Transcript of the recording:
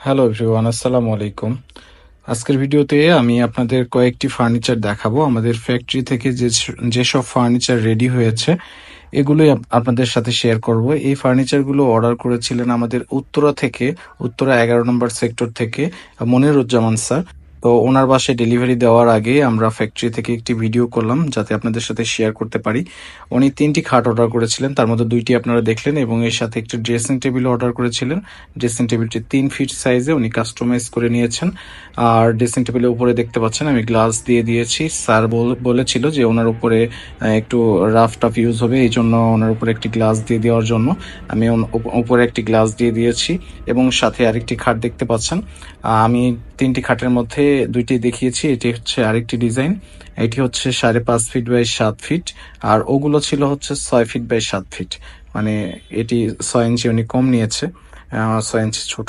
Hello everyone, আসসালামু আলাইকুম। আজকের ভিডিওতে আমি আপনাদের কয়েকটি ফার্নিচার দেখাবো। আমাদের ফ্যাক্টরি থেকে যেসব ফার্নিচার রেডি হয়েছে এগুলোই আপনাদের সাথে শেয়ার করব। এই ফার্নিচারগুলো অর্ডার করেছিলেন আমাদের উত্তরা থেকে, উত্তরা 11 নম্বর সেক্টর থেকে মনিরুজ্জামান স্যার। তো ওনার বাসায় ডেলিভারি দেওয়ার আগে আমরা ফ্যাক্টরি থেকে একটি ভিডিও করলাম যাতে আপনাদের সাথে শেয়ার করতে পারি। উনি 3টি খাট অর্ডার করেছিলেন, তার মধ্যে 2টি আপনারা দেখলেন, এবং এর সাথে একটি ড্রেসিং টেবিল অর্ডার করেছিলেন। ড্রেসিং টেবিলটি 3 ফিট সাইজে উনি কাস্টমাইজ করে নিয়েছেন। আর ড্রেসিং টেবিলের উপরে দেখতে পাচ্ছেন আমি গ্লাস দিয়ে দিয়েছি। স্যার বলেছিল যে ওনার উপরে একটু রাফ টাফ ইউজ হবে, এই জন্য ওনার উপরে একটি গ্লাস দিয়ে দেওয়ার জন্য আমি উপরে একটি গ্লাস দিয়ে দিয়েছি। এবং সাথে আরেকটি খাট দেখতে পাচ্ছেন। আমি 3টি খাটের মধ্যে 2টি দেখিয়েছি। এটি হচ্ছে আরেকটি ডিজাইন, এটি হচ্ছে 5.5 ফিট বাই 7 ফিট, আর ওগুলো ছিল হচ্ছে 6 ফিট বাই 7 ফিট। মানে এটি 6 ইঞ্চি উনি কম নিয়েছে, 6 ইঞ্চি ছোট।